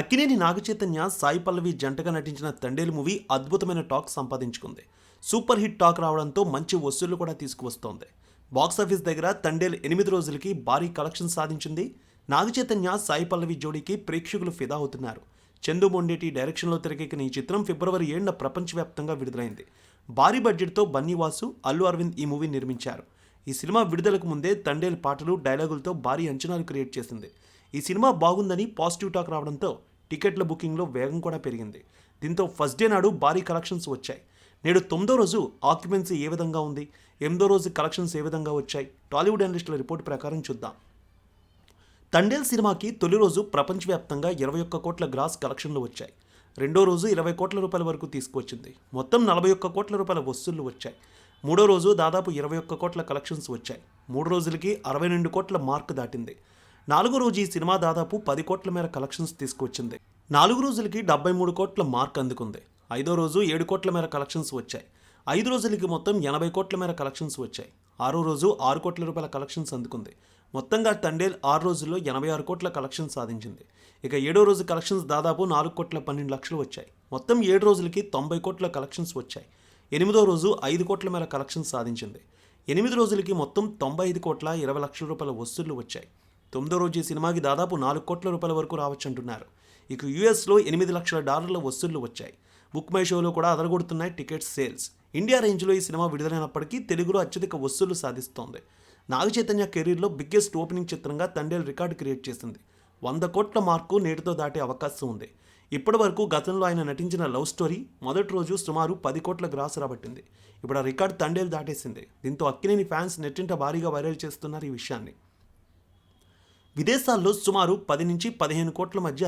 అక్కినేని నాగచైతన్య, సాయి పల్లవి జంటగా నటించిన తండేలు మూవీ అద్భుతమైన టాక్ సంపాదించుకుంది. సూపర్ హిట్ టాక్ రావడంతో మంచి వసూళ్లు కూడా తీసుకువస్తోంది. బాక్సాఫీస్ దగ్గర తండేల్ 8 రోజులకి భారీ కలెక్షన్ సాధించింది. నాగచైతన్య, సాయి పల్లవి జోడీకి ప్రేక్షకులు ఫిదా అవుతున్నారు. చందు మొండేటి డైరెక్షన్లో తెరకెక్కిన ఈ చిత్రం ఫిబ్రవరి 7న ప్రపంచవ్యాప్తంగా విడుదలైంది. భారీ బడ్జెట్తో బన్నీవాసు, అల్లు అరవింద్ ఈ మూవీ నిర్మించారు. ఈ సినిమా విడుదలకు ముందే తండేల్ పాటలు, డైలాగులతో భారీ అంచనాలు క్రియేట్ చేసింది. ఈ సినిమా బాగుందని పాజిటివ్ టాక్ రావడంతో టికెట్ల బుకింగ్లో వేగం కూడా పెరిగింది. దీంతో ఫస్ట్ డే నాడు భారీ కలెక్షన్స్ వచ్చాయి. నేడు 9వ రోజు ఆక్యుపెన్సీ ఏ విధంగా ఉంది, 8వ రోజు కలెక్షన్స్ ఏ విధంగా వచ్చాయి, టాలీవుడ్ అనలిస్టుల రిపోర్ట్ ప్రకారం చూద్దాం. తండేల్ సినిమాకి తొలి రోజు ప్రపంచవ్యాప్తంగా 21 కోట్ల గ్రాస్ కలెక్షన్లు వచ్చాయి. రెండో రోజు 20 కోట్ల రూపాయల వరకు తీసుకువచ్చింది. మొత్తం 41 కోట్ల రూపాయల వసూళ్లు వచ్చాయి. మూడో రోజు దాదాపు 21 కోట్ల కలెక్షన్స్ వచ్చాయి. 3 రోజులకి 62 కోట్ల మార్క్ దాటింది. 4వ రోజు ఈ సినిమా దాదాపు 10 కోట్ల మేర కలెక్షన్స్ తీసుకువచ్చింది. 4 రోజులకి 73 కోట్ల మార్క్ అందుకుంది. 5వ రోజు 7 కోట్ల మేర కలెక్షన్స్ వచ్చాయి. 5 రోజులకి మొత్తం 80 కోట్ల మేర కలెక్షన్స్ వచ్చాయి. 6వ రోజు 6 కోట్ల రూపాయల కలెక్షన్స్ అందుకుంది. మొత్తంగా తండేల్ 6 రోజుల్లో 86 కోట్ల కలెక్షన్స్ సాధించింది. ఇక 7వ రోజు కలెక్షన్స్ దాదాపు 4 కోట్ల 12 లక్షలు వచ్చాయి. మొత్తం 7 రోజులకి 90 కోట్ల కలెక్షన్స్ వచ్చాయి. 8వ రోజు 5 కోట్ల మేర కలెక్షన్స్ సాధించింది. 8 రోజులకి మొత్తం 95 కోట్ల 20 లక్షల రూపాయల వసూళ్లు వచ్చాయి. 9వ రోజు ఈ సినిమాకి దాదాపు 4 కోట్ల రూపాయల వరకు రావచ్చంటున్నారు. ఇక యూఎస్లో $8 లక్షల వసూళ్లు వచ్చాయి. బుక్ మై షోలో కూడా అదరగొడుతున్నాయి టికెట్ సేల్స్. ఇండియా రేంజ్లో ఈ సినిమా విడుదలైనప్పటికీ తెలుగులో అత్యధిక వసూళ్లు సాధిస్తోంది. నాగచైతన్య కెరీర్లో బిగ్గెస్ట్ ఓపెనింగ్ చిత్రంగా తండేల్ రికార్డు క్రియేట్ చేసింది. 100 కోట్ల మార్కు నేటితో దాటే అవకాశం ఉంది. ఇప్పటి వరకు గతంలో ఆయన నటించిన లవ్ స్టోరీ మొదటి రోజు సుమారు 10 కోట్ల గ్రాస్ రాబట్టింది. ఇప్పుడు ఆ రికార్డు తండేల్ దాటేసింది. దీంతో అక్కినేని ఫ్యాన్స్ నెట్టింట భారీగా వైరల్ చేస్తున్నారు ఈ విషయాన్ని. విదేశాల్లో సుమారు 10 నుంచి 15 కోట్ల మధ్య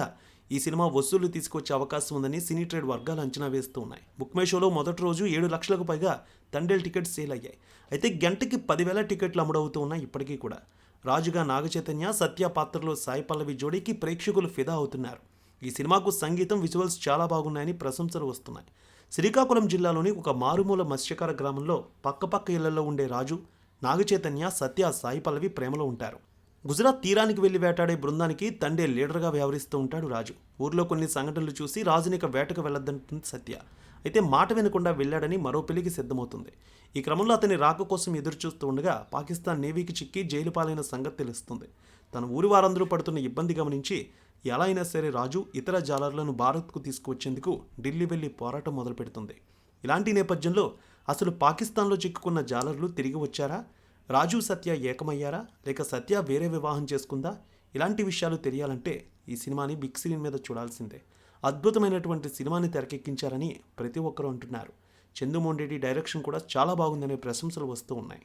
ఈ సినిమా వసూళ్లు తీసుకొచ్చే అవకాశం ఉందని సినీ ట్రేడ్ వర్గాలు అంచనా వేస్తూ ఉన్నాయి. బుక్ మై షోలో మొదటి రోజు 7 లక్షలకు పైగా తండేల్ టికెట్స్ సేల్ అయ్యాయి. అయితే గంటకి 10,000 టికెట్లు అమ్ముడవుతూ ఉన్నాయి ఇప్పటికీ కూడా. రాజుగా నాగచైతన్య, సత్య పాత్రలో సాయి పల్లవి జోడీకి ప్రేక్షకులు ఫిదా అవుతున్నారు. ఈ సినిమాకు సంగీతం, విజువల్స్ చాలా బాగున్నాయని ప్రశంసలు వస్తున్నాయి. శ్రీకాకుళం జిల్లాలోని ఒక మారుమూల మత్స్యకార గ్రామంలో పక్కపక్క ఇళ్లలో ఉండే రాజు, నాగచైతన్య, సత్య, సాయి పల్లవి ప్రేమలో ఉంటారు. గుజరాత్ తీరానికి వెళ్లి వేటాడే బృందానికి తండేల్ లీడర్గా వ్యవహరిస్తూ ఉంటాడు రాజు. ఊర్లో కొన్ని సంఘటనలు చూసి రాజుని ఇక వేటకు వెళ్లొద్దంటుంది సత్య. అయితే మాట వినకుండా వెళ్ళాడని మరో పెళ్లికి సిద్ధమవుతుంది. ఈ క్రమంలో అతని రాక కోసం ఎదురు చూస్తూ ఉండగా పాకిస్తాన్ నేవీకి చిక్కి జైలు పాలైన సంగతి తెలుస్తుంది. తన ఊరి వారందరూ పడుతున్న ఇబ్బంది గమనించి ఎలా అయినా సరే రాజు ఇతర జాలర్లను భారత్కు తీసుకువచ్చేందుకు ఢిల్లీ వెళ్లి పోరాటం మొదలు పెడుతుంది. ఇలాంటి నేపథ్యంలో అసలు పాకిస్తాన్లో చిక్కుకున్న జాలర్లు తిరిగి వచ్చారా, రాజు సత్య ఏకమయ్యారా, లేక సత్య వేరే వివాహం చేసుకుందా? ఇలాంటి విషయాలు తెలియాలంటే ఈ సినిమాని బిగ్ స్క్రీన్ మీద చూడాల్సిందే. అద్భుతమైనటువంటి సినిమాని తెరకెక్కించారని ప్రతి ఒక్కరూ అంటున్నారు. చందు మొండేటి డైరెక్షన్ కూడా చాలా బాగుందనే ప్రశంసలు వస్తూ ఉన్నాయి.